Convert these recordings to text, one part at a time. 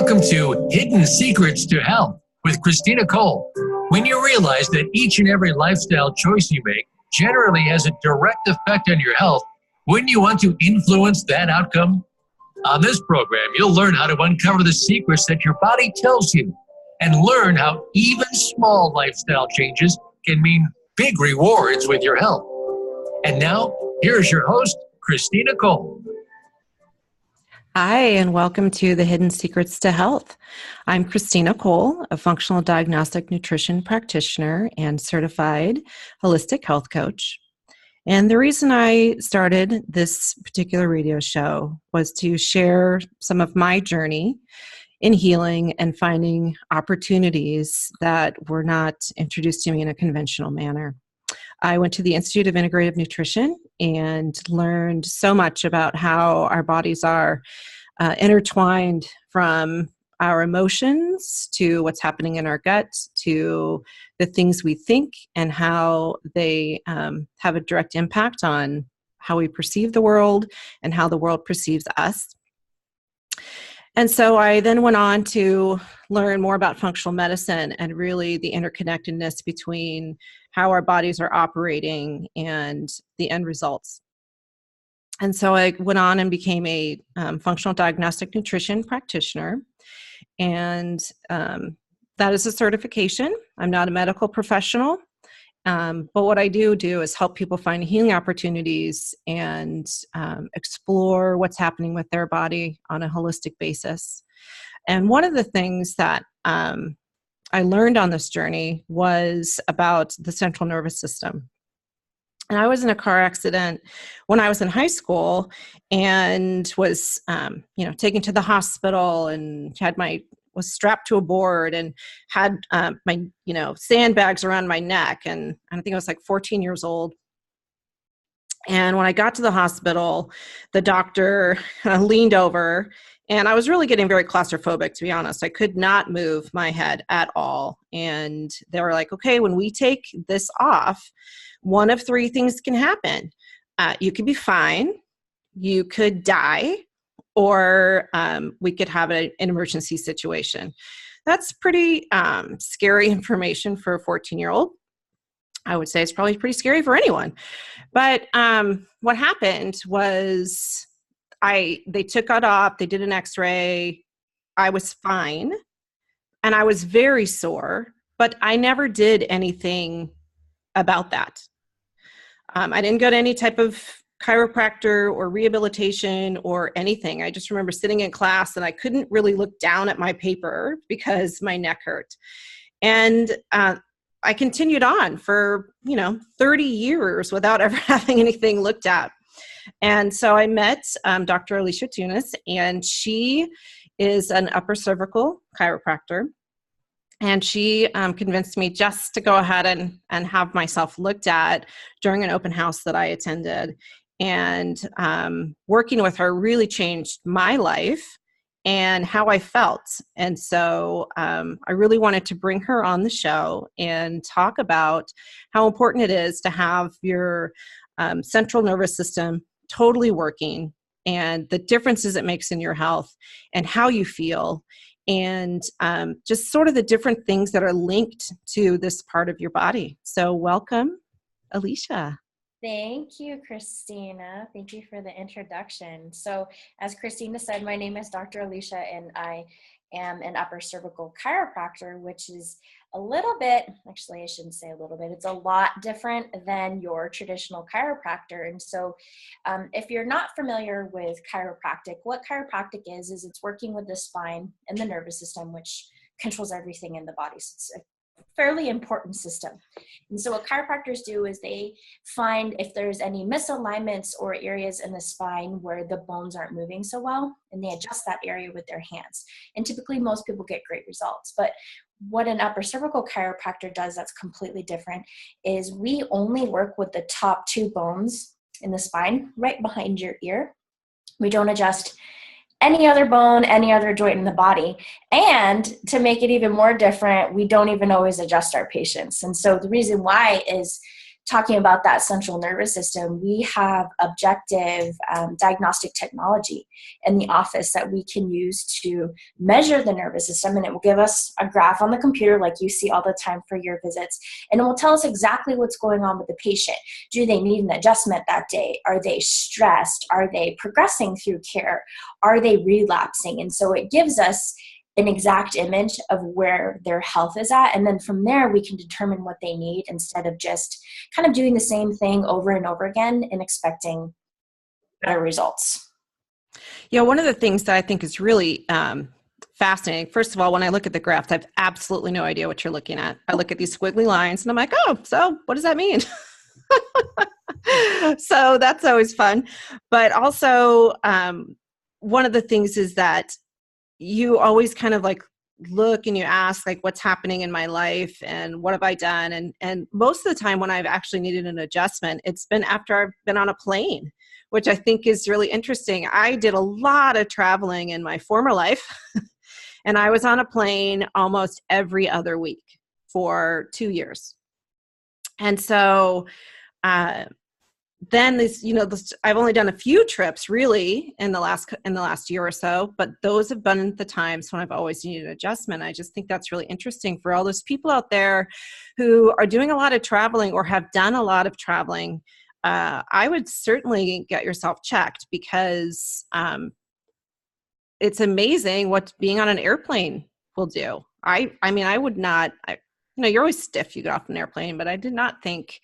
Welcome to Hidden Secrets to Health with Christina Cole. When you realize that each and every lifestyle choice you make generally has a direct effect on your health, wouldn't you want to influence that outcome? On this program, you'll learn how to uncover the secrets that your body tells you and learn how even small lifestyle changes can mean big rewards with your health. And now, here's your host, Christina Cole. Hi, and welcome to the Hidden Secrets to Health. I'm Christina Cole, a functional diagnostic nutrition practitioner and certified holistic health coach. And the reason I started this particular radio show was to share some of my journey in healing and finding opportunities that were not introduced to me in a conventional manner. I went to the Institute of Integrative Nutrition and learned so much about how our bodies are intertwined, from our emotions to what's happening in our gut to the things we think and how they have a direct impact on how we perceive the world and how the world perceives us. And so I then went on to learn more about functional medicine and really the interconnectedness between how our bodies are operating and the end results. And so I went on and became a functional diagnostic nutrition practitioner. And that is a certification. I'm not a medical professional. But what I do is help people find healing opportunities and explore what's happening with their body on a holistic basis. And one of the things that I learned on this journey was about the central nervous system. And I was in a car accident when I was in high school and was, taken to the hospital and was strapped to a board and had my sandbags around my neck. And I think I was like 14 years old. And when I got to the hospital, the doctor leaned over, and I was really getting very claustrophobic, to be honest. I could not move my head at all. And they were like, okay, when we take this off, one of three things can happen. You could be fine, you could die, or we could have an emergency situation. That's pretty scary information for a 14-year-old. I would say it's probably pretty scary for anyone. But what happened was they took it off, they did an x-ray, I was fine, and I was very sore, but I never did anything about that. I didn't go to any type of chiropractor or rehabilitation or anything. I just remember sitting in class and I couldn't really look down at my paper because my neck hurt. And I continued on for, 30 years without ever having anything looked at. And so I met Dr. Alicis Tsounis, and she is an upper cervical chiropractor. And she convinced me just to go ahead and have myself looked at during an open house that I attended. And working with her really changed my life and how I felt. And so I really wanted to bring her on the show and talk about how important it is to have your central nervous system totally working and the differences it makes in your health and how you feel, and just sort of the different things that are linked to this part of your body. So welcome, Alicia. Thank you, Christina. Thank you for the introduction. So as Christina said, my name is Dr. Alicia, and I am an upper cervical chiropractor, which is a little bit, actually I shouldn't say a little bit, it's a lot different than your traditional chiropractor. And so if you're not familiar with chiropractic, what chiropractic is it's working with the spine and the nervous system, which controls everything in the body. So it's a fairly important system. And so what chiropractors do is they find if there's any misalignments or areas in the spine where the bones aren't moving so well, and they adjust that area with their hands. And typically most people get great results. But what an upper cervical chiropractor does that's completely different is we only work with the top two bones in the spine right behind your ear. We don't adjust any other bone, any other joint in the body. And to make it even more different, we don't even always adjust our patients. And so the reason why is talking about that central nervous system, we have objective diagnostic technology in the office that we can use to measure the nervous system, and it will give us a graph on the computer like you see all the time for your visits, and it will tell us exactly what's going on with the patient. Do they need an adjustment that day? Are they stressed? Are they progressing through care? Are they relapsing? And so it gives us an exact image of where their health is at. And then from there, we can determine what they need instead of just kind of doing the same thing over and over again and expecting better results. Yeah, one of the things that I think is really fascinating, first of all, when I look at the graphs, I have absolutely no idea what you're looking at. I look at these squiggly lines and I'm like, oh, so what does that mean? So that's always fun. But also, one of the things is that you always kind of like look and you ask like, what's happening in my life and what have I done? And most of the time when I've actually needed an adjustment, it's been after I've been on a plane, which I think is really interesting. I did a lot of traveling in my former life and I was on a plane almost every other week for 2 years. And so, then this, I've only done a few trips really in the last year or so, but those have been the times when I've always needed an adjustment. I just think that's really interesting for all those people out there who are doing a lot of traveling or have done a lot of traveling. I would certainly get yourself checked because it's amazing what being on an airplane will do. I mean, I would not, you're always stiff, you get off an airplane, but I did not think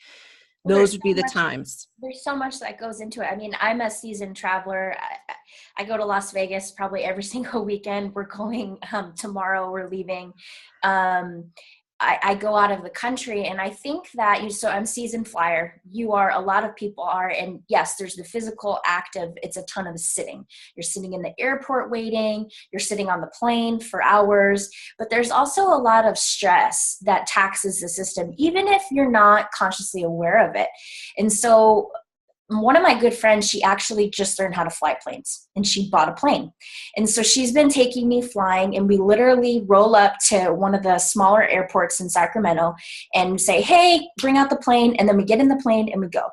those would be the times. There's so much that goes into it. I mean, I'm a seasoned traveler. I go to Las Vegas probably every single weekend. We're going tomorrow. We're leaving. I go out of the country, and I think that so I'm seasoned flyer. You are, a lot of people are, and yes, there's the physical active. It's a ton of sitting. You're sitting in the airport waiting. You're sitting on the plane for hours, but there's also a lot of stress that taxes the system, even if you're not consciously aware of it. And so one of my good friends, she actually just learned how to fly planes, and she bought a plane. And so she's been taking me flying, and we literally roll up to one of the smaller airports in Sacramento and say, hey, bring out the plane. And then we get in the plane and we go.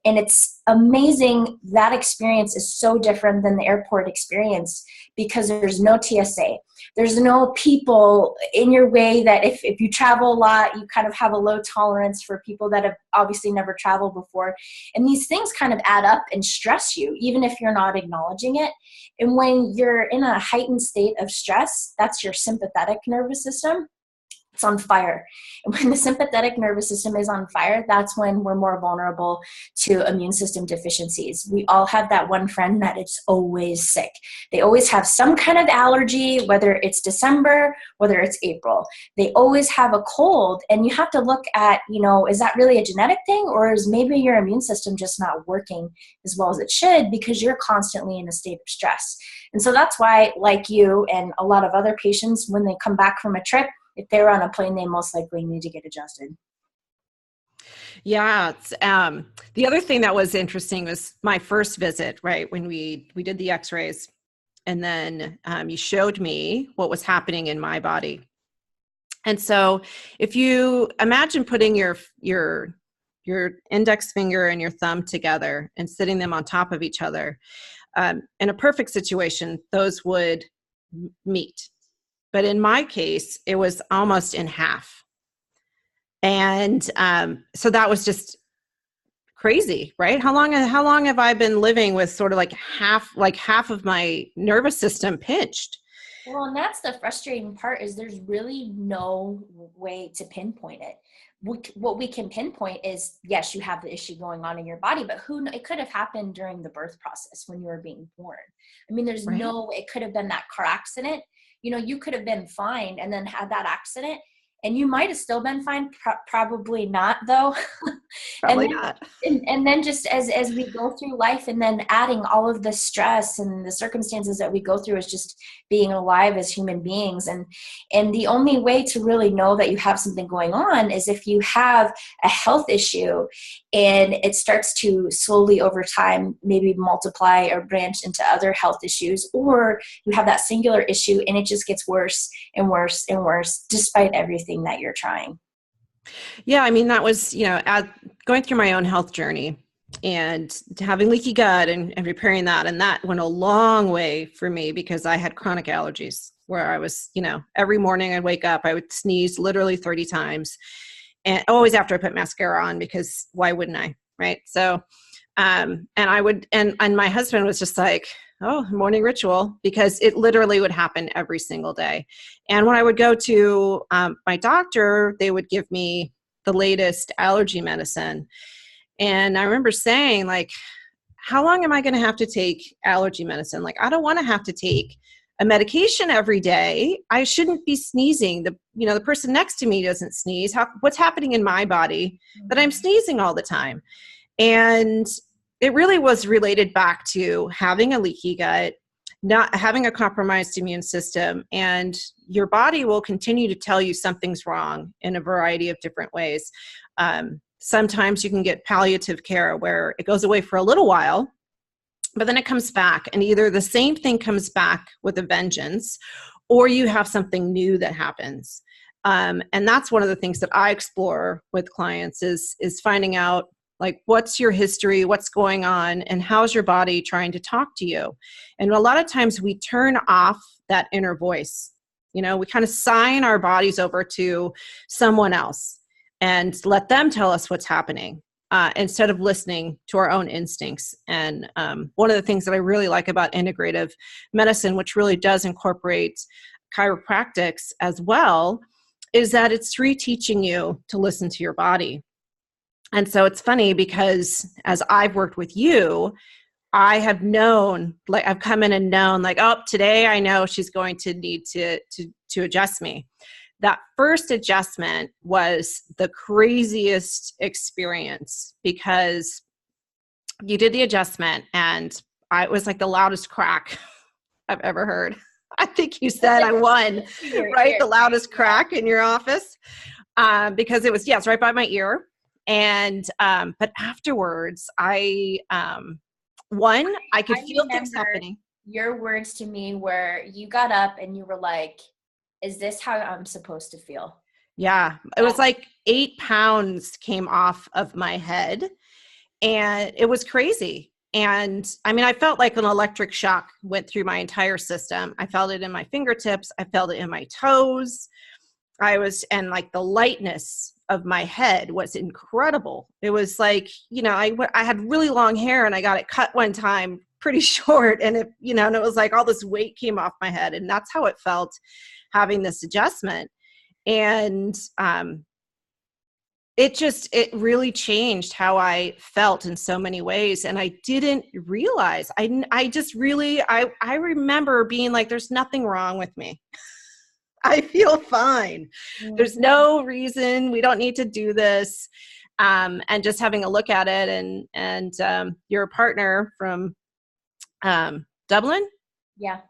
And it's amazing. That experience is so different than the airport experience because there's no TSA. There's no people in your way that if you travel a lot, you kind of have a low tolerance for people that have obviously never traveled before. And these things kind of add up and stress you, even if you're not acknowledging it. And when you're in a heightened state of stress, that's your sympathetic nervous system. It's on fire. And when the sympathetic nervous system is on fire, that's when we're more vulnerable to immune system deficiencies. We all have that one friend that is always sick. They always have some kind of allergy, whether it's December, whether it's April. They always have a cold, and you have to look at, is that really a genetic thing, or is maybe your immune system just not working as well as it should because you're constantly in a state of stress. And so that's why, like you and a lot of other patients, when they come back from a trip, if they're on a plane, they most likely need to get adjusted. Yeah. The other thing that was interesting was my first visit, right? When we did the x-rays, and then you showed me what was happening in my body. And so if you imagine putting your index finger and your thumb together and sitting them on top of each other, in a perfect situation, those would meet. But in my case, it was almost in half. And so that was just crazy, right? How long have I been living with sort of like half of my nervous system pinched? Well, and that's the frustrating part, is there's really no way to pinpoint it. What we can pinpoint is, yes, you have the issue going on in your body, but it could have happened during the birth process when you were being born. I mean, there's Right. it could have been that car accident. You could have been fine and then had that accident, and you might have still been fine. Probably not, though. Probably not. And then just as we go through life, and then adding all of the stress and the circumstances that we go through is just being alive as human beings. And the only way to really know that you have something going on is if you have a health issue and it starts to slowly over time maybe multiply or branch into other health issues, or you have that singular issue and it just gets worse and worse and worse despite everything that you're trying. Yeah, I mean, that was, going through my own health journey and having leaky gut and repairing that. And that went a long way for me because I had chronic allergies where I was, every morning I'd wake up, I would sneeze literally 30 times and always after I put mascara on because why wouldn't I? Right. So, and I would, and my husband was just like, oh, morning ritual, because it literally would happen every single day. And when I would go to my doctor, they would give me the latest allergy medicine. And I remember saying, like, how long am I going to have to take allergy medicine? Like, I don't want to have to take a medication every day. I shouldn't be sneezing. The person next to me doesn't sneeze. What's happening in my body that I'm sneezing all the time? And it really was related back to having a leaky gut, not having a compromised immune system, and your body will continue to tell you something's wrong in a variety of different ways. Sometimes you can get palliative care where it goes away for a little while, but then it comes back, and either the same thing comes back with a vengeance, or you have something new that happens. And that's one of the things that I explore with clients is finding out, like, what's your history, what's going on, and how's your body trying to talk to you? And a lot of times we turn off that inner voice. We kind of sign our bodies over to someone else and let them tell us what's happening instead of listening to our own instincts. And one of the things that I really like about integrative medicine, which really does incorporate chiropractics as well, is that it's reteaching you to listen to your body. And so it's funny because as I've worked with you, I have known, like, I've come in and known, like, oh, today I know she's going to need to adjust me. That first adjustment was the craziest experience because you did the adjustment and it was like the loudest crack I've ever heard. I think you said I won, right? The loudest crack in your office because it was, it's right by my ear. And, but afterwards I could feel things happening. Your words to me were, you got up and you were like, is this how I'm supposed to feel? Yeah. It was like 8 pounds came off of my head and it was crazy. And I mean, I felt like an electric shock went through my entire system. I felt it in my fingertips. I felt it in my toes. And like the lightness of my head was incredible. It was like, I had really long hair and I got it cut one time pretty short, and it, and it was like all this weight came off my head, and that's how it felt having this adjustment. And it really changed how I felt in so many ways. And I didn't realize, I remember being like, there's nothing wrong with me. I feel fine. There's no reason we don't need to do this. And just having a look at it, and your partner from Dublin. Yeah.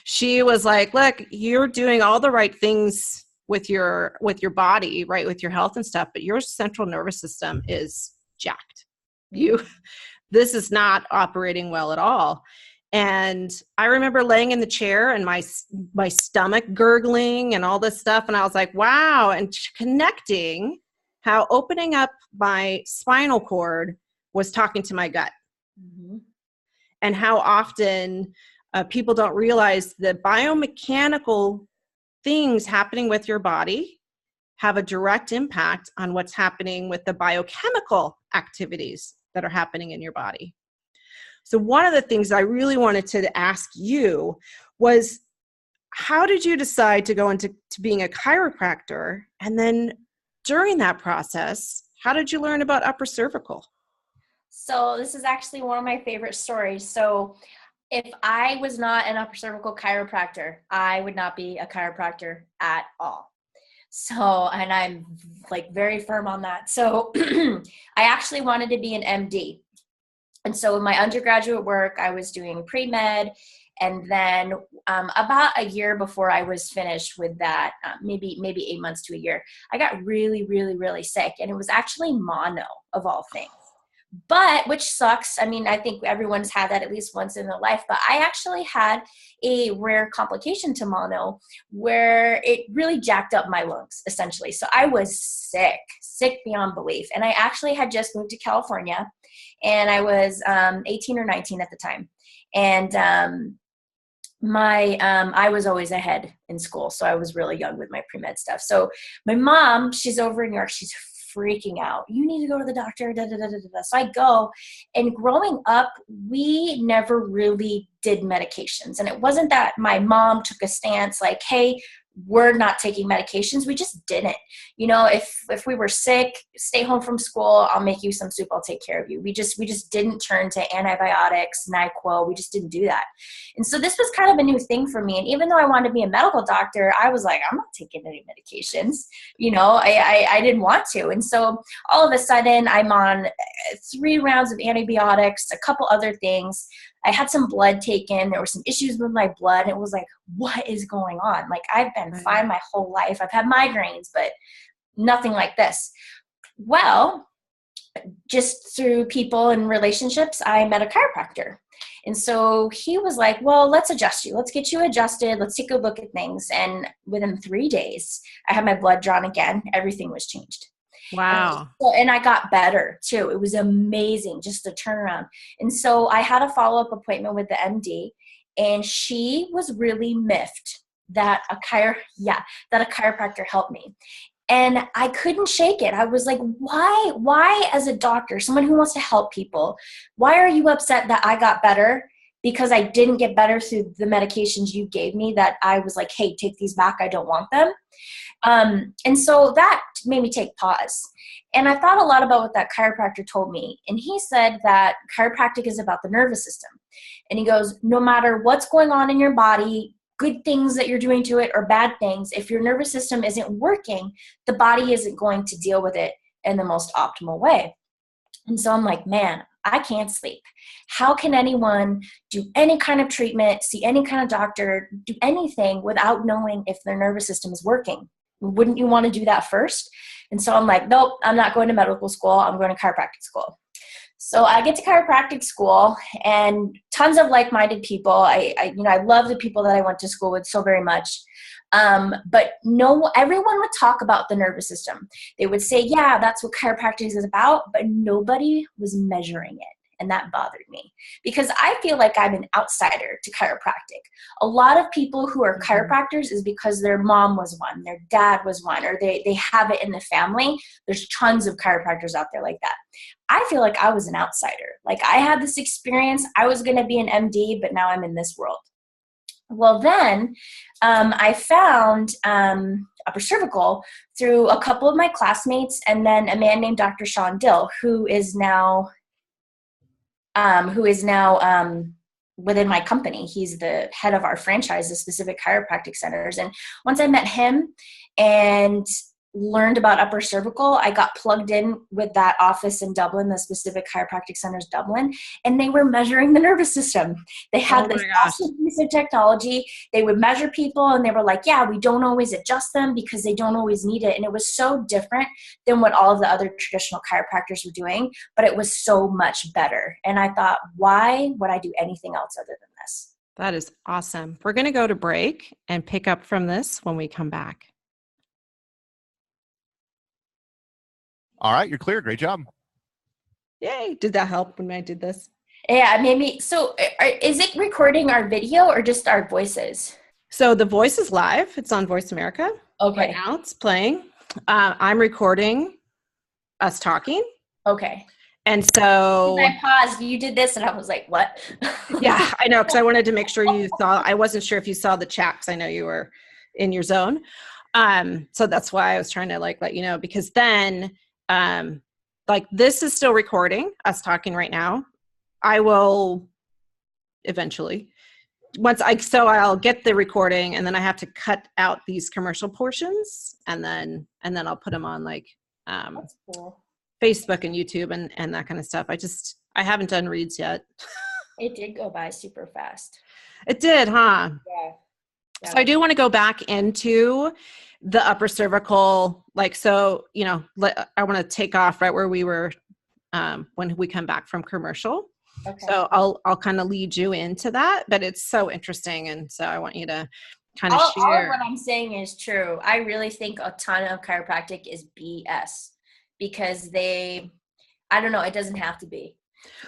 She was like, look, you're doing all the right things with your body, right? With your health and stuff, but your central nervous system is jacked. This is not operating well at all. And I remember laying in the chair and my stomach gurgling and all this stuff. And I was like, wow. And connecting how opening up my spinal cord was talking to my gut. Mm-hmm. And how often people don't realize the biomechanical things happening with your body have a direct impact on what's happening with the biochemical activities that are happening in your body. So one of the things I really wanted to ask you was, how did you decide to go into being a chiropractor? And then during that process, how did you learn about upper cervical? So this is actually one of my favorite stories. So if I was not an upper cervical chiropractor, I would not be a chiropractor at all. So, and I'm like very firm on that. So I actually wanted to be an MD. And so in my undergraduate work, I was doing pre-med. And then about a year before I was finished with that, maybe 8 months to a year, I got really, really, really sick. And it was actually mono of all things. but which sucks. I mean, I think everyone's had that at least once in their life, but I actually had a rare complication to mono where it really jacked up my lungs, essentially. So I was sick beyond belief. And I actually had just moved to California, and I was 18 or 19 at the time. And I was always ahead in school. So I was really young with my pre-med stuff. So my mom, she's over in New York. She's freaking out. You need to go to the doctor. Da, da, da, da, da. So I go, and growing up, we never really did medications. And it wasn't that my mom took a stance like, hey, we're not taking medications. We just didn't. You know, if we were sick, stay home from school, I'll make you some soup, I'll take care of you. We just didn't turn to antibiotics, NyQuil. We just didn't do that. And so this was kind of a new thing for me. And even though I wanted to be a medical doctor, I was like, I'm not taking any medications. You know, I didn't want to. And so all of a sudden I'm on 3 rounds of antibiotics, a couple other things. I had some blood taken. There were some issues with my blood. It was like, what is going on? Like, I've been fine my whole life. I've had migraines, but nothing like this. Well, just through people and relationships, I met a chiropractor. And so he was like, well, let's adjust you. Let's get you adjusted. Let's take a look at things. And within 3 days, I had my blood drawn again. Everything was changed. Wow. And I got better too. It was amazing, just a turnaround. And so I had a follow-up appointment with the MD, and she was really miffed that a chiropractor helped me. And I couldn't shake it. I was like, why as a doctor, someone who wants to help people, why are you upset that I got better? Because I didn't get better through the medications you gave me that I was like, hey, take these back. I don't want them. And so that made me take pause. And I thought a lot about what that chiropractor told me. And he said that chiropractic is about the nervous system. And he goes, no matter what's going on in your body, good things that you're doing to it or bad things, if your nervous system isn't working, the body isn't going to deal with it in the most optimal way. And so I'm like, man, I can't sleep. How can anyone do any kind of treatment, see any kind of doctor, do anything without knowing if their nervous system is working? Wouldn't you want to do that first? And so I'm like, nope, I'm not going to medical school. I'm going to chiropractic school. So I get to chiropractic school, and tons of like-minded people. I love the people that I went to school with so very much. But everyone would talk about the nervous system. They would say, yeah, that's what chiropractic is about, but nobody was measuring it. And that bothered me because I feel like I'm an outsider to chiropractic. A lot of people who are chiropractors is because their mom was one, their dad was one, or they have it in the family. There's tons of chiropractors out there like that. I feel like I was an outsider. Like, I had this experience. I was going to be an MD, but now I'm in this world. Well, then I found Upper Cervical through a couple of my classmates, and then a man named Dr. Sean Dill, who is now within my company. He's the head of our franchise, the specific chiropractic centers. And once I met him and learned about Upper Cervical, I got plugged in with that office in Dublin, the specific chiropractic centers Dublin, and they were measuring the nervous system. They had this awesome piece of technology. They would measure people, and they were like, yeah, we don't always adjust them because they don't always need it. And it was so different than what all of the other traditional chiropractors were doing, but it was so much better. And I thought, why would I do anything else other than this? That is awesome. We're going to go to break and pick up from this when we come back. All right, you're clear. Great job. Yay. Did that help when I did this? Yeah, maybe. So is it recording our video or just our voices? So the voice is live. It's on Voice America. Okay. Right now it's playing. I'm recording us talking. Okay. And so I paused. You did this, and I was like, what? Yeah, I know, because I wanted to make sure you saw. I wasn't sure if you saw the chat, because I know you were in your zone. So that's why I was trying to let you know, because then this is still recording, us talking right now. I will eventually, I'll get the recording, and then I have to cut out these commercial portions, and then I'll put them on That's cool. Facebook and YouTube and that kind of stuff. I haven't done reads yet. It did go by super fast. It did, huh? Yeah. So I do want to go back into the upper cervical, I want to take off right where we were when we come back from commercial. Okay. So I'll kind of lead you into that, but it's so interesting. And so I want you to kind of share. All of what I'm saying is true. I really think a ton of chiropractic is BS because I don't know, it doesn't have to be.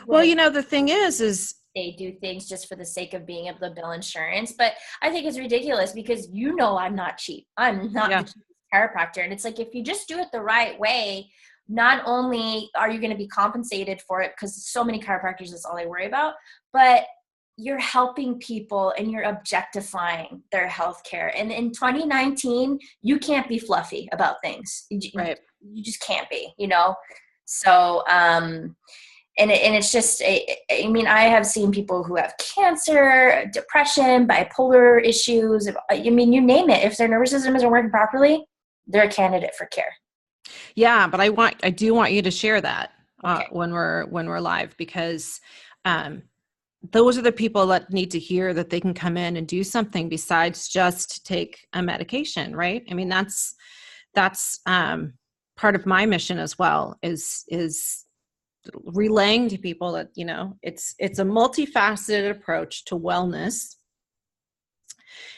Well, the thing is they do things just for the sake of being able to bill insurance. But I think it's ridiculous because I'm not cheap. I'm not the cheapest chiropractor. And it's like, if you just do it the right way, not only are you going to be compensated for it, because so many chiropractors, that's all they worry about, but you're helping people and you're objectifying their healthcare. And in 2019, you can't be fluffy about things. Right. You just can't be, So, and it's just, I mean, I have seen people who have cancer, depression, bipolar issues. I mean, you name it. If their nervous system isn't working properly, they're a candidate for care. Yeah, but I do want you to share that Okay. when we're live, because those are the people that need to hear that they can come in and do something besides just take a medication, right? I mean, that's part of my mission as well, is relaying to people that, it's a multifaceted approach to wellness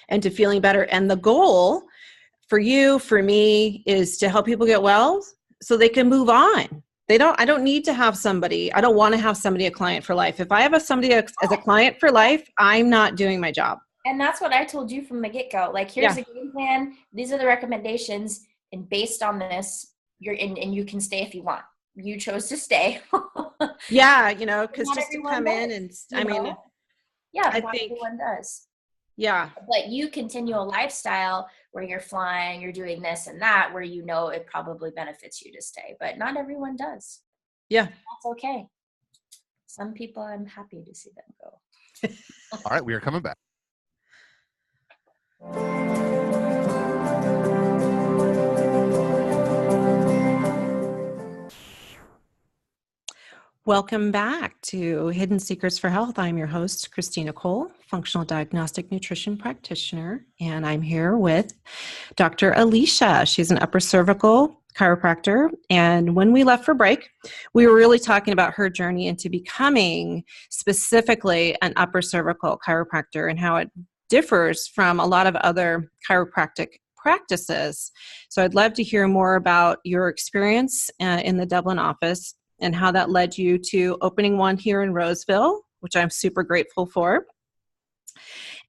and to feeling better. And the goal for you, for me, is to help people get well so they can move on. I don't need to have somebody. I don't want to have somebody a client for life. If I have somebody as a client for life, I'm not doing my job. And that's what I told you from the get-go. Like, here's the game plan. These are the recommendations. And based on this, you're in, and you can stay if you want. You chose to stay. Yeah, because just to come in and, I mean, yeah, I not think everyone does. Yeah. But you continue a lifestyle where you're flying, you're doing this and that, where it probably benefits you to stay. But not everyone does. Yeah. That's okay. Some people, I'm happy to see them go. All right, we are coming back. Welcome back to Hidden Secrets for Health. I'm your host, Christina Cole, functional diagnostic nutrition practitioner, and I'm here with Dr. Alicia. She's an upper cervical chiropractor, and when we left for break, we were really talking about her journey into becoming specifically an upper cervical chiropractor and how it differs from a lot of other chiropractic practices. So I'd love to hear more about your experience in the Dublin office and how that led you to opening one here in Roseville, which I'm super grateful for.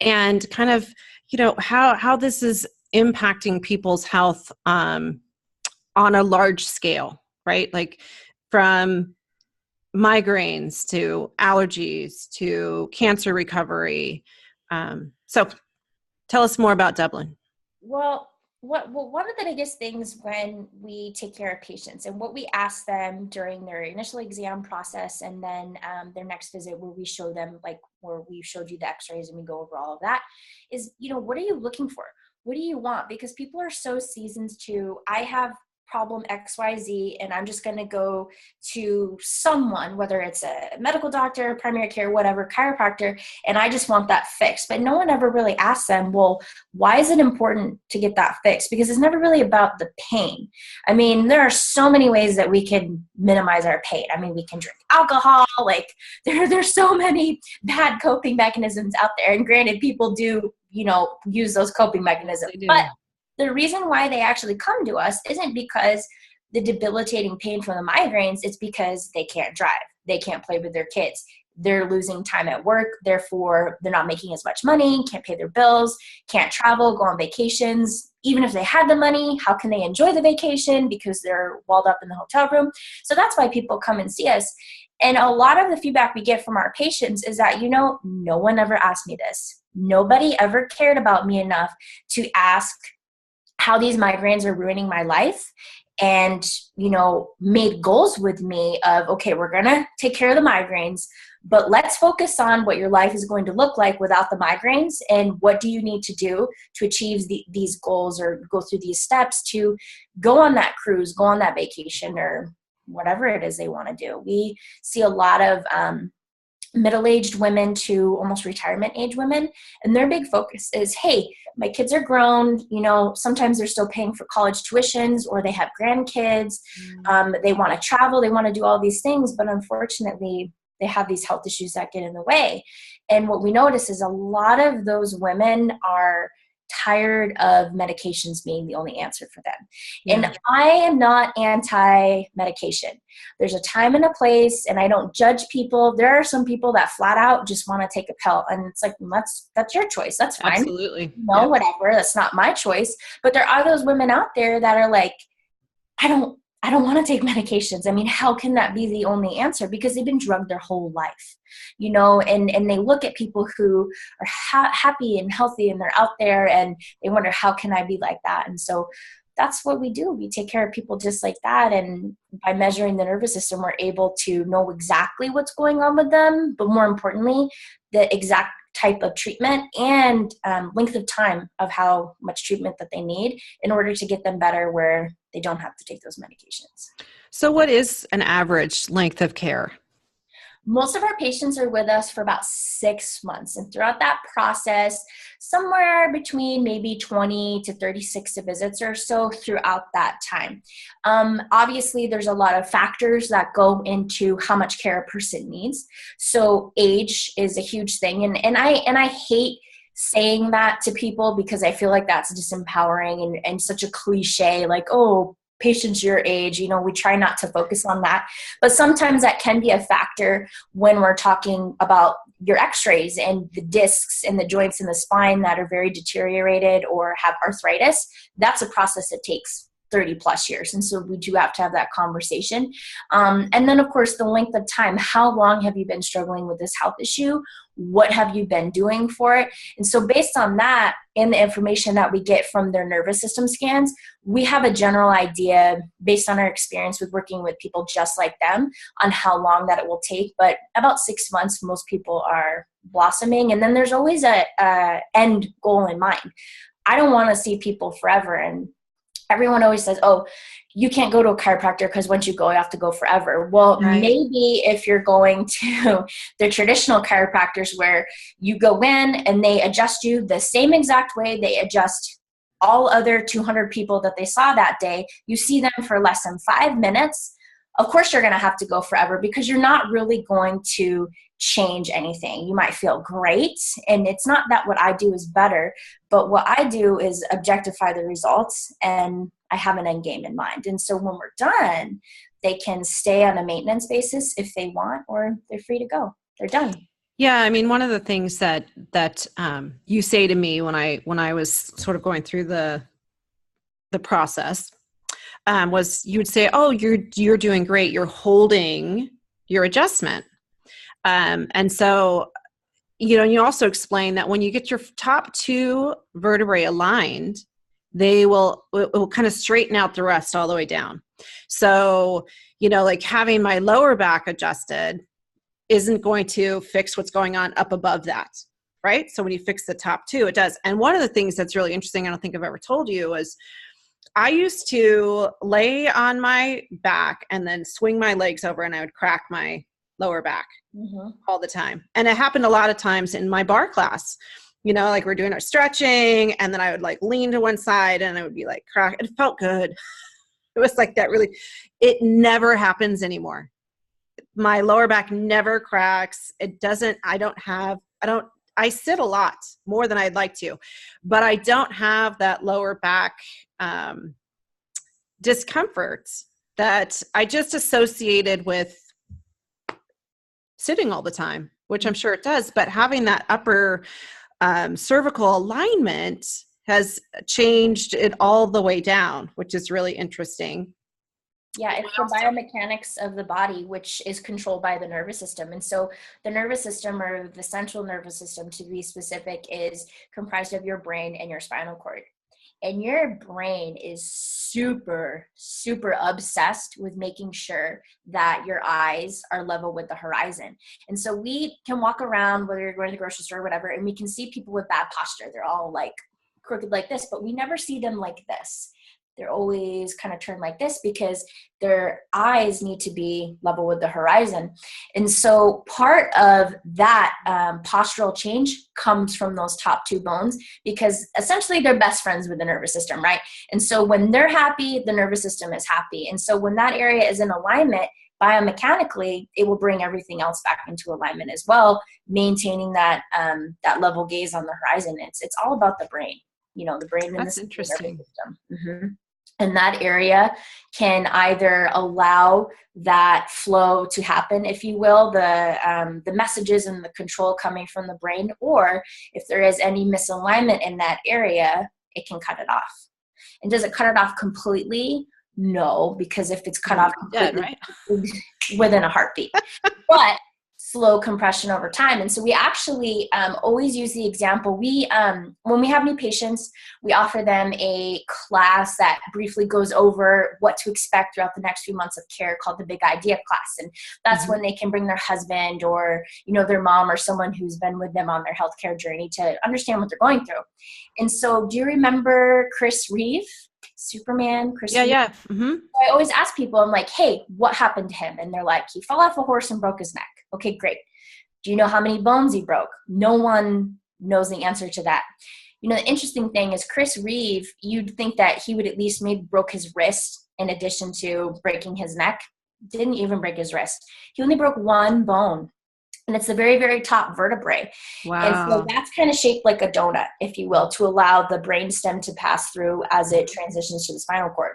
And kind of, how this is impacting people's health on a large scale, right? Like from migraines to allergies to cancer recovery. So tell us more about Dublin. Well, one of the biggest things when we take care of patients and what we ask them during their initial exam process and then their next visit where we show them, like where we showed you the x-rays and we go over all of that, is, what are you looking for? What do you want? Because people are so seasoned to, I have problem XYZ and I'm just going to go to someone, whether it's a medical doctor, primary care, whatever, chiropractor, and I just want that fixed. But no one ever really asks them, well, why is it important to get that fixed? Because it's never really about the pain. I mean, there are so many ways that we can minimize our pain. I mean, we can drink alcohol, like there's so many bad coping mechanisms out there. And granted, people do, use those coping mechanisms, but the reason why they actually come to us isn't because the debilitating pain from the migraines. It's because they can't drive. They can't play with their kids. They're losing time at work. Therefore, they're not making as much money, can't pay their bills, can't travel, go on vacations. Even if they had the money, how can they enjoy the vacation? Because they're walled up in the hotel room. So that's why people come and see us. And a lot of the feedback we get from our patients is that, no one ever asked me this. Nobody ever cared about me enough to ask how these migraines are ruining my life and, made goals with me of, okay, we're going to take care of the migraines, but let's focus on what your life is going to look like without the migraines and what do you need to do to achieve these goals or go through these steps to go on that cruise, go on that vacation or whatever it is they want to do. We see a lot of middle-aged women to almost retirement age women. And their big focus is, hey, my kids are grown, sometimes they're still paying for college tuitions, or they have grandkids. They want to travel, they want to do all these things, but unfortunately they have these health issues that get in the way. And what we notice is a lot of those women are tired of medications being the only answer for them. Yeah. And I am not anti-medication. There's a time and a place, and I don't judge people. There are some people that flat out just want to take a pill, and it's like, that's your choice. That's fine. Absolutely. Yeah. Whatever. That's not my choice. But there are those women out there that are like, I don't want to take medications. I mean, how can that be the only answer? Because they've been drugged their whole life, and they look at people who are happy and healthy, and they're out there, and they wonder, how can I be like that? And so that's what we do. We take care of people just like that. And by measuring the nervous system, we're able to know exactly what's going on with them, but more importantly, the exact type of treatment and length of time of how much treatment that they need in order to get them better where they don't have to take those medications. So what is an average length of care? Most of our patients are with us for about 6 months. And throughout that process, somewhere between maybe 20 to 36 visits or so throughout that time. Obviously, there's a lot of factors that go into how much care a person needs. So age is a huge thing. And I hate saying that to people because I feel like that's disempowering and such a cliche, like, oh, patients your age, we try not to focus on that. But sometimes that can be a factor when we're talking about your x-rays and the discs and the joints in the spine that are very deteriorated or have arthritis. That's a process that takes 30 plus years. And so we do have to have that conversation. And then of course, the length of time. How long have you been struggling with this health issue? What have you been doing for it? And so based on that and the information that we get from their nervous system scans, we have a general idea based on our experience with working with people just like them on how long that it will take. But about 6 months, most people are blossoming. And then there's always a end goal in mind. I don't want to see people forever. And everyone always says, oh, you can't go to a chiropractor because once you go, you have to go forever. Well, right. Maybe if you're going to the traditional chiropractors where you go in and they adjust you the same exact way they adjust all other 200 people that they saw that day, you see them for less than 5 minutes. Of course, you're going to have to go forever because you're not really going to change anything. You might feel great. And it's not that what I do is better, but what I do is objectify the results and I have an end game in mind. And so when we're done, they can stay on a maintenance basis if they want, or they're free to go. They're done. Yeah. I mean, one of the things that you say to me when I was sort of going through the process was you would say, oh, you're doing great. You're holding your adjustment. And so, you also explain that when you get your top 2 vertebrae aligned, it will kind of straighten out the rest all the way down. So, like having my lower back adjusted isn't going to fix what's going on up above that, right? So when you fix the top 2, it does. And one of the things that's really interesting, I don't think I've ever told you, is I used to lay on my back and then swing my legs over and I would crack my lower back all the time. And it happened a lot of times in my bar class, like we're doing our stretching and then I would like lean to one side and I would be like crack. It felt good. It was like that really, it never happens anymore. My lower back never cracks. It doesn't, I sit a lot more than I'd like to, but I don't have that lower back discomfort that I just associated with sitting all the time, which I'm sure it does, but having that upper cervical alignment has changed it all the way down, which is really interesting. Yeah, it's the biomechanics of the body, which is controlled by the nervous system. And so the nervous system, or the central nervous system to be specific, is comprised of your brain and your spinal cord. And your brain is super, super obsessed with making sure that your eyes are level with the horizon. And so we can walk around, whether you're going to the grocery store or whatever, and we can see people with bad posture. They're all like crooked like this, but we never see them like this. They're always kind of turned like this because their eyes need to be level with the horizon. And so part of that postural change comes from those top two bones, because essentially they're best friends with the nervous system, right? And so when they're happy, the nervous system is happy. And so when that area is in alignment, biomechanically, it will bring everything else back into alignment as well, maintaining that that level gaze on the horizon. It's all about the brain, the brain and That's the interesting. nervous system. Mm-hmm. And that area can either allow that flow to happen, if you will, the messages and the control coming from the brain, or if there is any misalignment in that area, it can cut it off. And does it cut it off completely? No, because if it's cut off completely, right? within a heartbeat, but slow compression over time. And so we actually always use the example. When we have new patients, we offer them a class that briefly goes over what to expect throughout the next few months of care, called the Big Idea class. And that's when they can bring their husband or, their mom or someone who's been with them on their healthcare journey to understand what they're going through. And so do you remember Chris Reeve? Superman, Chris Reeve? Yeah. Mm-hmm. I always ask people, I'm like, hey, what happened to him? And they're like, he fell off a horse and broke his neck. Okay, great. Do you know how many bones he broke? No one knows the answer to that. The interesting thing is Chris Reeve, you'd think that he would at least maybe broke his wrist in addition to breaking his neck. Didn't even break his wrist. He only broke one bone. And it's the very, very top vertebrae. Wow. And so that's kind of shaped like a donut, if you will, to allow the brainstem to pass through as it transitions to the spinal cord.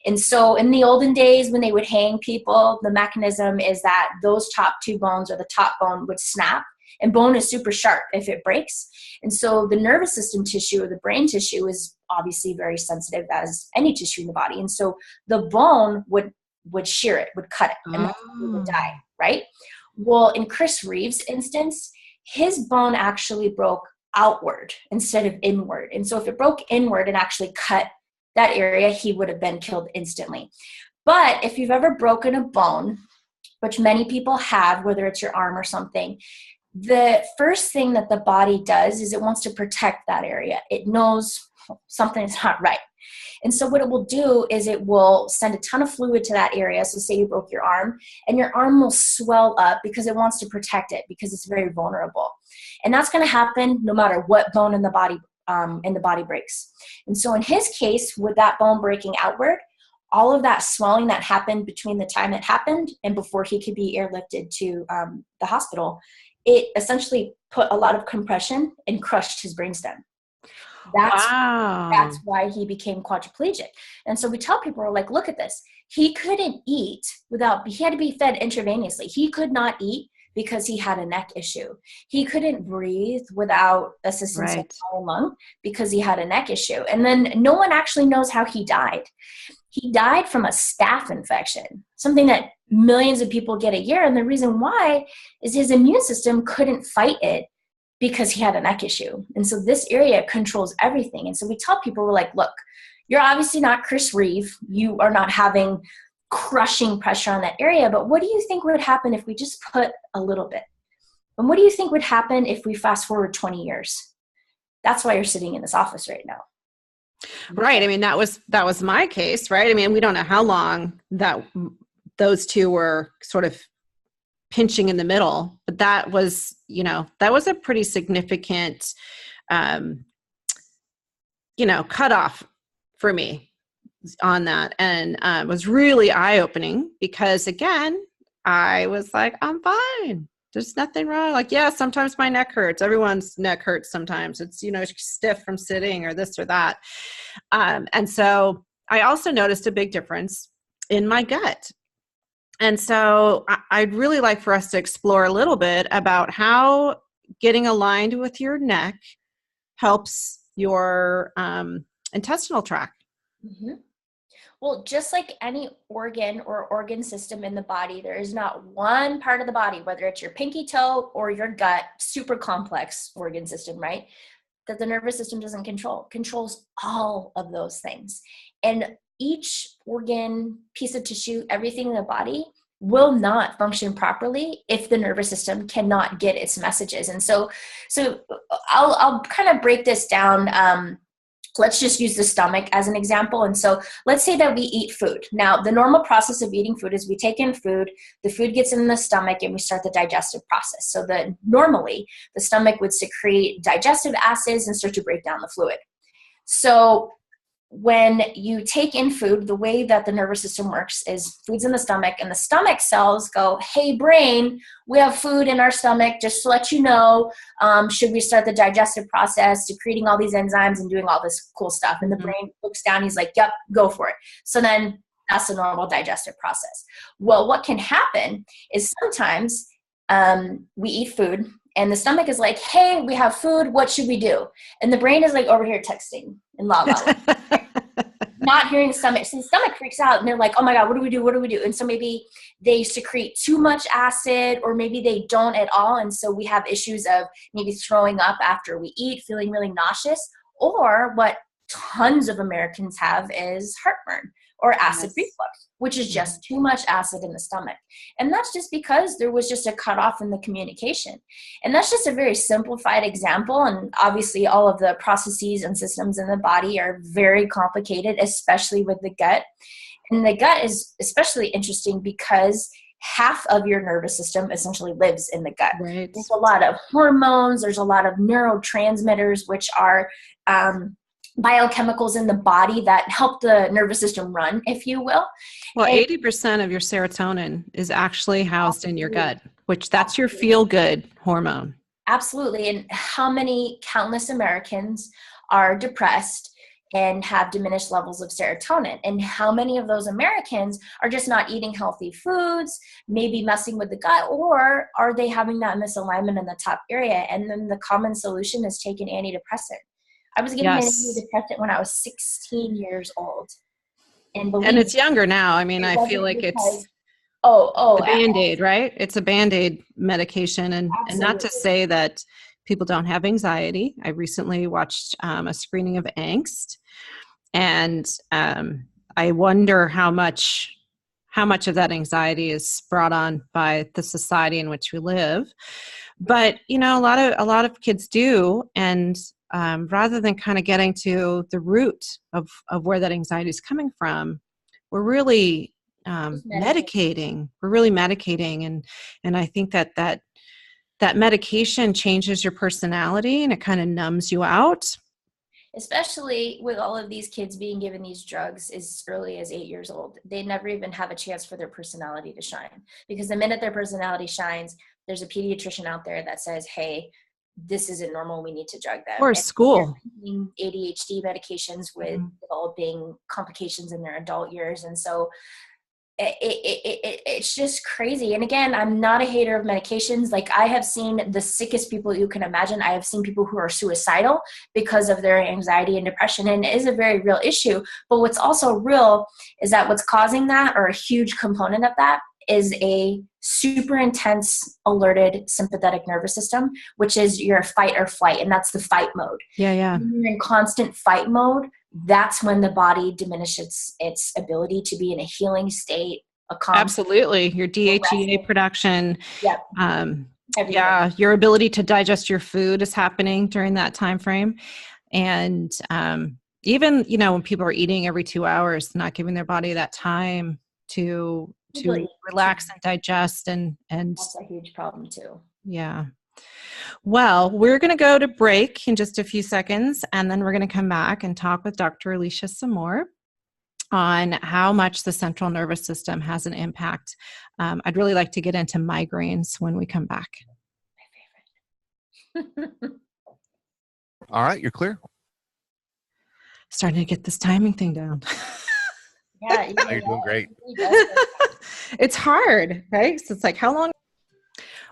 And so in the olden days, when they would hang people, the mechanism is that those top two bones, or the top bone, would snap. And bone is super sharp if it breaks. And so the nervous system tissue, or the brain tissue, is obviously very sensitive as any tissue in the body. And so the bone would shear it, would cut it, and that's when it would die, right? Well, in Chris Reeve's instance, his bone actually broke outward instead of inward. And so if it broke inward and actually cut that area, he would have been killed instantly. But if you've ever broken a bone, which many people have, whether it's your arm or something, the first thing that the body does is it wants to protect that area. It knows something is not right. And so what it will do is it will send a ton of fluid to that area. So say you broke your arm, and your arm will swell up because it wants to protect it, because it's very vulnerable. And that's going to happen no matter what bone in the body breaks. And so in his case, with that bone breaking outward, all of that swelling that happened between the time it happened and before he could be airlifted to the hospital, it put a lot of compression and crushed his brainstem. That's why he became quadriplegic. And so we tell people, we're like, look at this. He couldn't eat he had to be fed intravenously. He could not eat because he had a neck issue. He couldn't breathe without assistance of a lung because he had a neck issue. And then no one actually knows how he died. He died from a staph infection, something that millions of people get a year. And the reason why is his immune system couldn't fight it, because he had a neck issue. And so this area controls everything. And so we tell people, we're like, look, you're obviously not Chris Reeve. You are not having crushing pressure on that area. But what do you think would happen if we just put a little bit? And what do you think would happen if we fast forward 20 years? That's why you're sitting in this office right now. Right. I mean, that was my case, right? I mean, we don't know how long that those two were sort of pinching in the middle, but that was a pretty significant, cutoff for me on that. And it was really eye-opening because, again, I was like, I'm fine. There's nothing wrong. Like, yeah, sometimes my neck hurts. Everyone's neck hurts sometimes. It's, stiff from sitting or this or that. And so I also noticed a big difference in my gut. And so I'd really like for us to explore a little bit about how getting aligned with your neck helps your intestinal tract. Mm-hmm. Well, just like any organ or organ system in the body, there is not one part of the body, whether it's your pinky toe or your gut, super complex organ system, right, that the nervous system doesn't controls all of those things. And each organ, piece of tissue, everything in the body will not function properly if the nervous system cannot get its messages. And so I'll kind of break this down let's just use the stomach as an example. And so let's say that we eat food. Now, the normal process of eating food is we take in food, the food gets in the stomach, and we start the digestive process. So normally the stomach would secrete digestive acids and start to break down the fluid. So when you take in food, the way that the nervous system works is food's in the stomach, and the stomach cells go, hey, brain, we have food in our stomach, just to let you know, should we start the digestive process, secreting all these enzymes and doing all this cool stuff? And the brain looks down, he's like, yep, go for it. So then that's the normal digestive process. Well, what can happen is sometimes we eat food, and the stomach is like, hey, we have food, what should we do? And the brain is like over here texting in la la la. Not hearing the stomach. So the stomach freaks out and they're like, oh my God, what do we do? What do we do? And so maybe they secrete too much acid, or maybe they don't at all. And so we have issues of maybe throwing up after we eat, feeling really nauseous, or what tons of Americans have is heartburn or acid reflux, which is just too much acid in the stomach. And that's just because there was just a cutoff in the communication. And that's just a very simplified example. And obviously all of the processes and systems in the body are very complicated, especially with the gut. And the gut is especially interesting because half of your nervous system essentially lives in the gut. Right. There's a lot of hormones, there's a lot of neurotransmitters, which are biochemicals in the body that help the nervous system run, if you will. Well, And 80% of your serotonin is actually housed in your gut, which that's your feel-good hormone. Absolutely. And how many countless Americans are depressed and have diminished levels of serotonin? And how many of those Americans are just not eating healthy foods, maybe messing with the gut, or are they having that misalignment in the top area? And then the common solution is take an antidepressant. I was getting an antidepressant when I was 16 years old. And it's younger now. I mean, I feel like it's a Band-Aid, right? It's a Band-Aid medication. And not to say that people don't have anxiety. I recently watched a screening of Angst. And I wonder how much of that anxiety is brought on by the society in which we live. But, you know, a lot of kids do. And rather than kind of getting to the root of where that anxiety is coming from, we're really medicating. We're really medicating, and I think that medication changes your personality and it kind of numbs you out. Especially with all of these kids being given these drugs as early as 8 years old. They never even have a chance for their personality to shine, because the minute their personality shines, there's a pediatrician out there that says, hey, this isn't normal, we need to drug them. Or school. ADHD medications with developing complications in their adult years. And so it's just crazy. And again, I'm not a hater of medications. Like, I have seen the sickest people you can imagine. I have seen people who are suicidal because of their anxiety and depression, and it is a very real issue. But what's also real is that what's causing that, or a huge component of that, is a super intense alerted sympathetic nervous system, which is your fight or flight. And that's the fight mode. Yeah. When you're in constant fight mode, that's when the body diminishes its ability to be in a healing state. Absolutely. Your DHEA production. Yep. Yeah. Your ability to digest your food is happening during that time frame. And even, you know, when people are eating every 2 hours, not giving their body that time to relax and digest, and that's a huge problem too. Yeah. Well, we're going to go to break in just a few seconds, and then we're going to come back and talk with Dr. Alicis some more on how much the central nervous system has an impact. I'd really like to get into migraines when we come back. My favorite. All right, you're clear. Starting to get this timing thing down. Yeah, you're doing great. It's hard, right? So it's like, how long?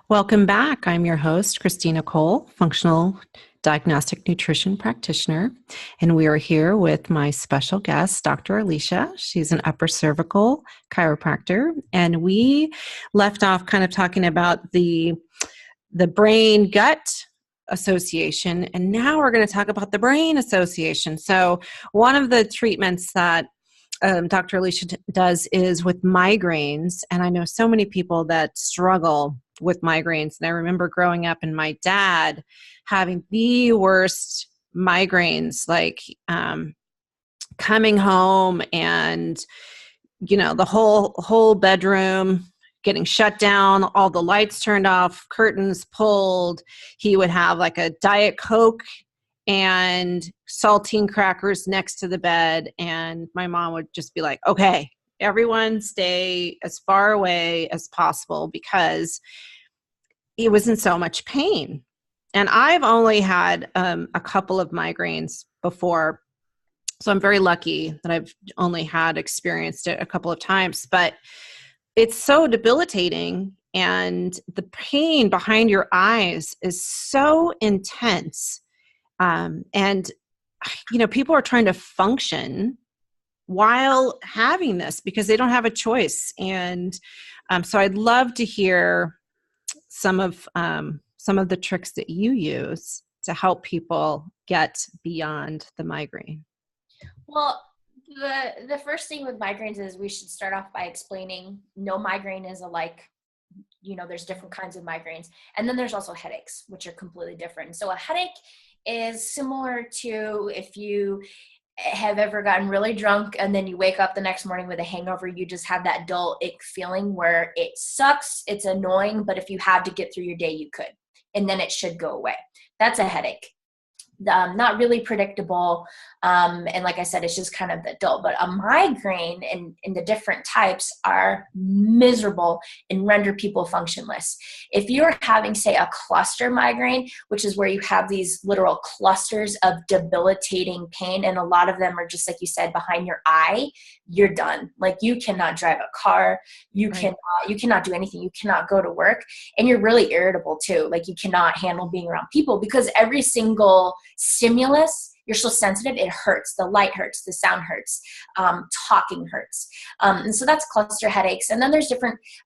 Welcome back. I'm your host, Christina Cole, functional diagnostic nutrition practitioner. And we are here with my special guest, Dr. Alicia. She's an upper cervical chiropractor. And we left off kind of talking about the brain gut association. And now we're going to talk about the brain association. So one of the treatments that Dr. Alicia does is with migraines. And I know so many people that struggle with migraines. And I remember growing up and my dad having the worst migraines, like coming home and, the whole bedroom getting shut down, all the lights turned off, curtains pulled. He would have like a Diet Coke and saltine crackers next to the bed. And my mom would just be like, okay, everyone stay as far away as possible, because he was in so much pain. And I've only had a couple of migraines before, so I'm very lucky that I've only experienced it a couple of times, but it's so debilitating, and the pain behind your eyes is so intense. And, people are trying to function while having this because they don't have a choice. And so I'd love to hear some of the tricks that you use to help people get beyond the migraine. Well, the first thing with migraines is we should start off by explaining no migraine is alike. There's different kinds of migraines. And then there's also headaches, which are completely different. So a headache is similar to if you have ever gotten really drunk and then you wake up the next morning with a hangover. You just have that dull ache feeling where it sucks, it's annoying, but if you had to get through your day, you could, and then it should go away. That's a headache. Not really predictable. And like I said, it's just kind of the dull. But a migraine and the different types are miserable and render people functionless. If you're having, say, a cluster migraine, which is where you have these literal clusters of debilitating pain, and a lot of them are just like you said, behind your eye, you're done. Like you cannot drive a car, you cannot do anything, you cannot go to work, and you're really irritable too. Like you cannot handle being around people because every single stimulus, you're so sensitive, it hurts. The light hurts, the sound hurts, talking hurts. And so that's cluster headaches. And then there's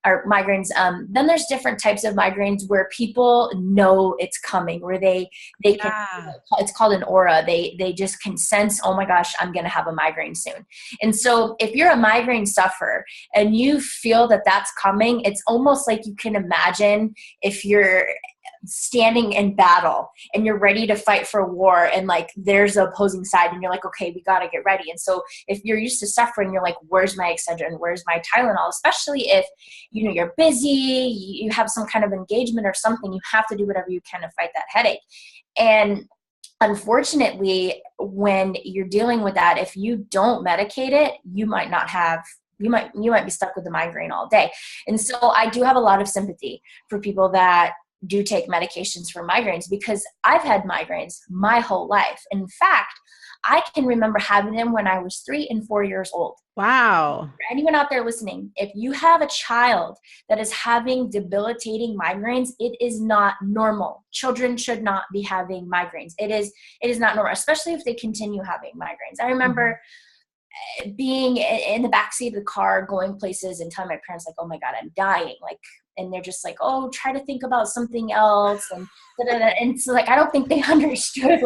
migraines. Then there's different types of migraines where people know it's coming, where they can, it's called an aura. They just can sense, oh my gosh, I'm going to have a migraine soon. And so if you're a migraine sufferer and you feel that that's coming, it's almost like you can imagine if you're standing in battle and you're ready to fight for war, and like there's the opposing side and you're like, okay, we got to get ready. And so if you're used to suffering, you're like, where's my Excedrin, where's my Tylenol? Especially if you're busy, you have some kind of engagement or something, you have to do whatever you can to fight that headache. And unfortunately, when you're dealing with that, if you don't medicate it, you might be stuck with the migraine all day. And so I do have a lot of sympathy for people that do take medications for migraines, because I've had migraines my whole life. In fact, I can remember having them when I was 3 and 4 years old. Wow. For anyone out there listening, if you have a child that is having debilitating migraines, it is not normal. Children should not be having migraines. It is not normal, especially if they continue having migraines. I remember being in the backseat of the car, going places and telling my parents, like, oh my God, I'm dying. And they're just like, oh, try to think about something else. And so I don't think they understood,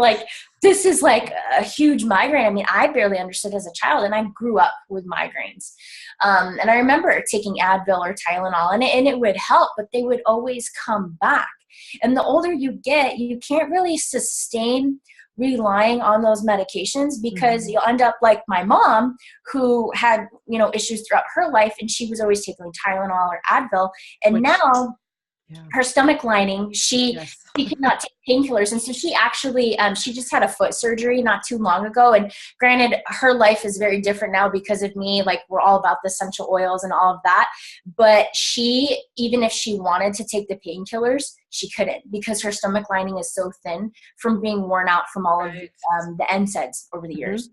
this is like a huge migraine. I mean, I barely understood as a child, and I grew up with migraines. And I remember taking Advil or Tylenol, and it would help, but they would always come back. And the older you get, you can't really sustain relying on those medications, because you'll end up like my mom, who had, issues throughout her life, and she was always taking Tylenol or Advil. And now her stomach lining, she cannot take painkillers. And so she actually, she just had a foot surgery not too long ago. And granted, her life is very different now because of me. Like, we're all about the essential oils and all of that. But she, even if she wanted to take the painkillers, she couldn't, because her stomach lining is so thin from being worn out from all of the NSAIDs over the years.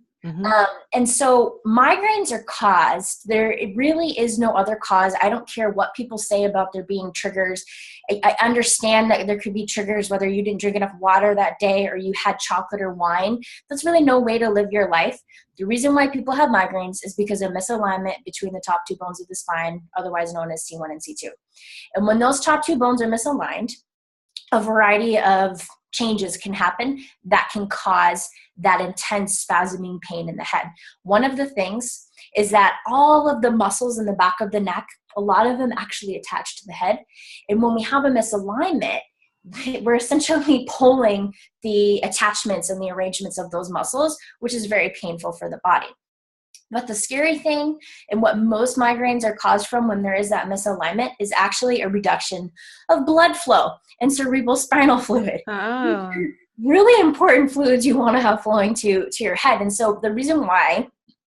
And so migraines are caused. There really is no other cause. I don't care what people say about there being triggers. I understand that there could be triggers, whether you didn't drink enough water that day or you had chocolate or wine. That's really no way to live your life. The reason why people have migraines is because of misalignment between the top 2 bones of the spine, otherwise known as C1 and C2. And when those top 2 bones are misaligned, a variety of changes can happen that can cause that intense spasming pain in the head. One of the things is that all of the muscles in the back of the neck, a lot of them actually attach to the head. And when we have a misalignment, we're essentially pulling the attachments and the arrangements of those muscles, which is very painful for the body. But the scary thing, and what most migraines are caused from when there is that misalignment, is actually a reduction of blood flow and cerebral spinal fluid. Oh. Really important fluids you want to have flowing to your head. And so the reason why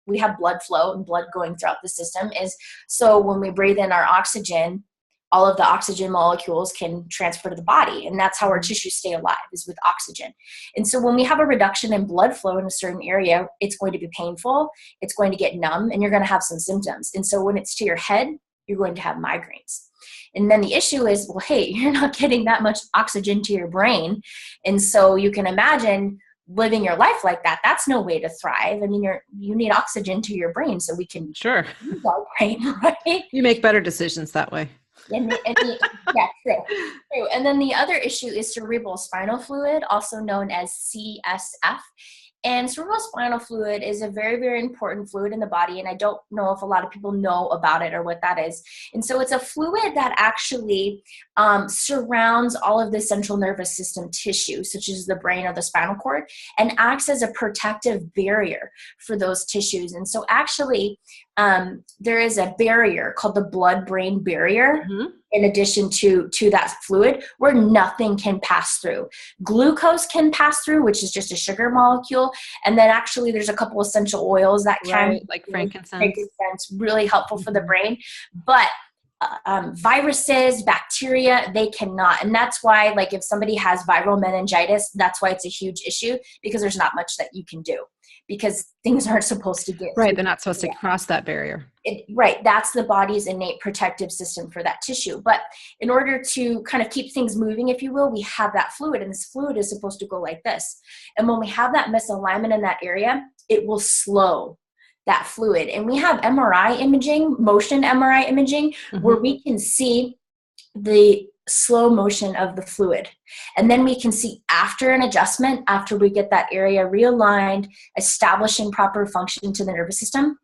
we have blood flow and blood going throughout the system is so when we breathe in our oxygen, all of the oxygen molecules can transfer to the body. And that's how our tissues stay alive, is with oxygen. And so when we have a reduction in blood flow in a certain area, it's going to be painful, it's going to get numb, and you're going to have some symptoms. And so when it's to your head, you're going to have migraines. And then the issue is, well, hey, you're not getting that much oxygen to your brain. And so you can imagine living your life like that. That's no way to thrive. I mean, you need oxygen to your brain so we can use our brain, right? You make better decisions that way. Yeah, true. And then the other issue is cerebral spinal fluid, also known as CSF. And cerebral spinal fluid is a very, very important fluid in the body. And I don't know if a lot of people know about it or what that is. And so it's a fluid that actually surrounds all of the central nervous system tissue, such as the brain or the spinal cord, and acts as a protective barrier for those tissues. And so actually, there is a barrier called the blood-brain barrier, in addition to that fluid, where nothing can pass through. Glucose can pass through, which is just a sugar molecule. And then actually there's a couple essential oils that can, like frankincense, really helpful for the brain. But viruses, bacteria, they cannot. And that's why, like, if somebody has viral meningitis, that's why it's a huge issue, because there's not much that you can do, because things aren't supposed to get through. They're not supposed to cross that barrier. That's the body's innate protective system for that tissue. But in order to kind of keep things moving, if you will, we have that fluid, and this fluid is supposed to go like this. And when we have that misalignment in that area, it will slow that fluid. And we have MRI imaging, motion MRI imaging, where we can see the slow motion of the fluid. And then we can see after an adjustment, after we get that area realigned, establishing proper function to the nervous system,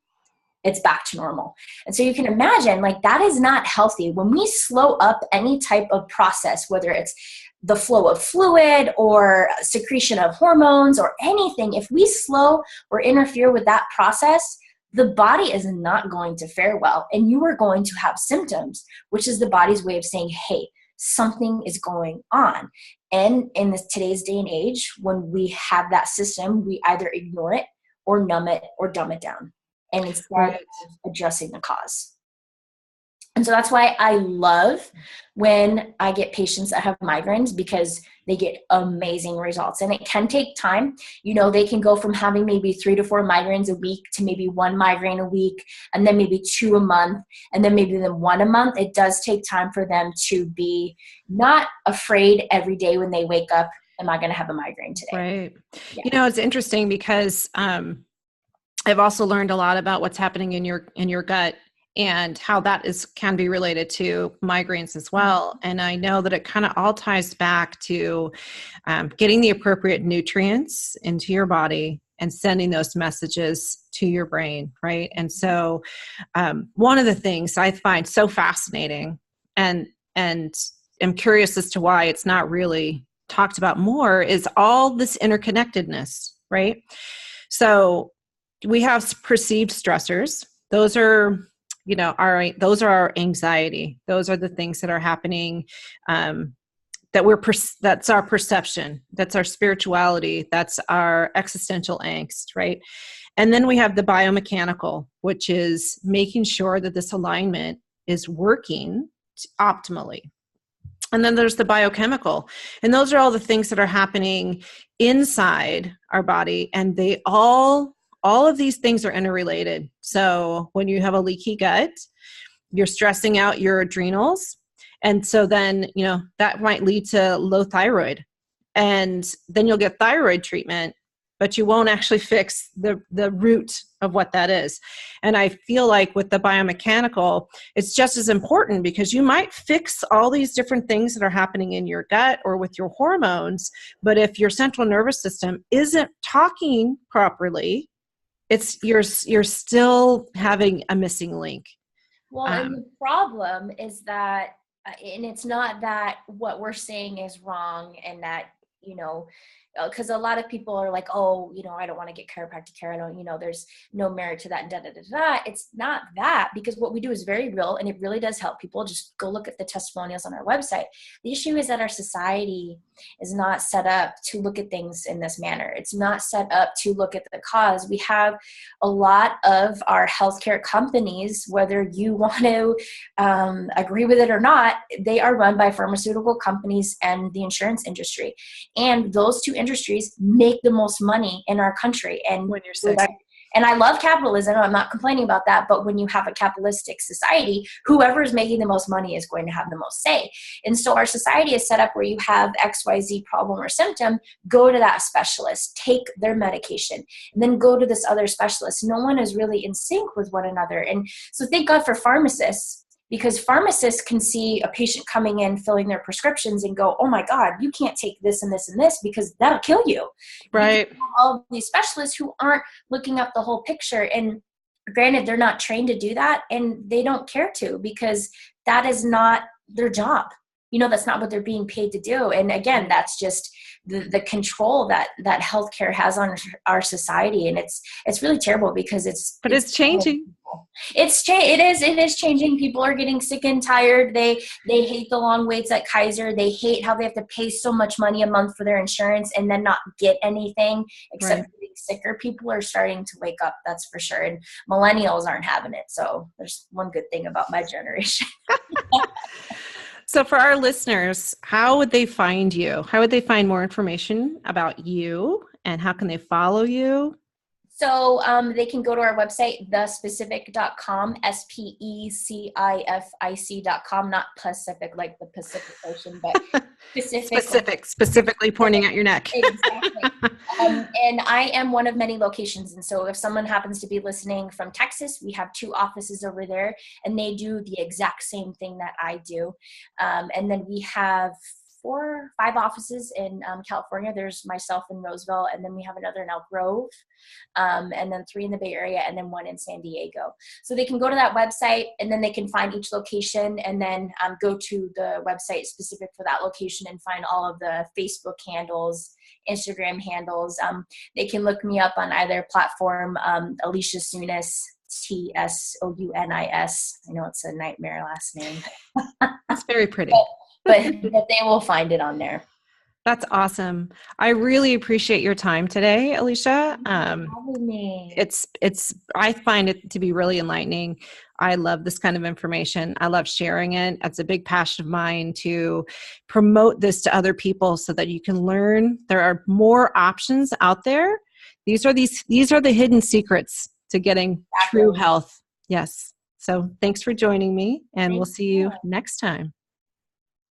it's back to normal. And so you can imagine, like, that is not healthy. When we slow up any type of process, whether it's the flow of fluid or secretion of hormones or anything, if we slow or interfere with that process, the body is not going to fare well, and you are going to have symptoms, which is the body's way of saying, hey, something is going on. And in today's day and age, when we have that system, we either ignore it or numb it or dumb it down, and instead of addressing the cause. And so that's why I love when I get patients that have migraines, because they get amazing results. And it can take time. You know, they can go from having maybe 3 to 4 migraines a week to maybe 1 migraine a week, and then maybe 2 a month, and then maybe 1 a month. It does take time for them to be not afraid every day when they wake up, am I going to have a migraine today? Right. Yeah. You know, it's interesting because I've also learned a lot about what's happening in your gut, and how that can be related to migraines as well. And I know that it kind of all ties back to getting the appropriate nutrients into your body and sending those messages to your brain, right? And so one of the things I find so fascinating, and I'm curious as to why it's not really talked about more, is all this interconnectedness, right? So we have perceived stressors. Those are those are our anxiety. Those are the things that are happening, that's our perception. That's our spirituality. That's our existential angst, right? And then we have the biomechanical, which is making sure that this alignment is working optimally. And then there's the biochemical. And those are all the things that are happening inside our body. And they all of these things are interrelated. So when you have a leaky gut, you're stressing out your adrenals. And so then, that might lead to low thyroid. And then you'll get thyroid treatment, but you won't actually fix the root of what that is. And I feel like with the biomechanical, it's just as important, because you might fix all these different things that are happening in your gut or with your hormones, but if your central nervous system isn't talking properly, you're still having a missing link. Well, and the problem is that and it's not that what we're saying is wrong and that, because a lot of people are like, oh, I don't want to get chiropractic care. I don't, there's no merit to that. And da, da, da, da. It's not that, because what we do is very real and it really does help people. Just go look at the testimonials on our website. The issue is that our society is not set up to look at things in this manner. It's not set up to look at the cause. We have a lot of our healthcare companies, whether you want to agree with it or not, they are run by pharmaceutical companies and the insurance industry. And those two industries make the most money in our country. And when you're sick. And I love capitalism. I'm not complaining about that. But when you have a capitalistic society, whoever is making the most money is going to have the most say. And so our society is set up where you have XYZ problem or symptom, go to that specialist, take their medication, and then go to this other specialist. No one is really in sync with one another. And so thank God for pharmacists, because pharmacists can see a patient coming in, filling their prescriptions and go, oh my God, you can't take this and this and this because that'll kill you. Right. You have all these specialists who aren't looking up the whole picture. And granted, they're not trained to do that and they don't care to, because that is not their job. That's not what they're being paid to do. And again, that's just the control that healthcare has on our society. And it's really terrible because it's changing. It is changing. People are getting sick and tired. They hate the long waits at Kaiser. They hate how they have to pay so much money a month for their insurance and then not get anything except getting sicker. People are starting to wake up, that's for sure. And millennials aren't having it. So there's one good thing about my generation. So for our listeners, how would they find you? How would they find more information about you, and how can they follow you? So they can go to our website, thespecific.com, SPECIFIC.com, not Pacific like the Pacific Ocean, but specifically pointing at your neck. Exactly. And I am one of many locations. And so if someone happens to be listening from Texas, we have 2 offices over there, and they do the exact same thing that I do. And then we have 4 or 5 offices in California. There's myself in Roseville, and then we have another in Elk Grove, and then 3 in the Bay Area, and then 1 in San Diego. So they can go to that website, and then they can find each location, and then go to the website specific for that location and find all of the Facebook handles, Instagram handles. They can look me up on either platform, Alicis Tsounis, Tsounis. I know it's a nightmare last name. That's very pretty. But they will find it on there. That's awesome. I really appreciate your time today, Alicia. I find it to be really enlightening. I love this kind of information. I love sharing it. It's a big passion of mine to promote this to other people so that you can learn. There are more options out there. These are the hidden secrets to getting true health. Yes. So thanks for joining me, and we'll see you next time.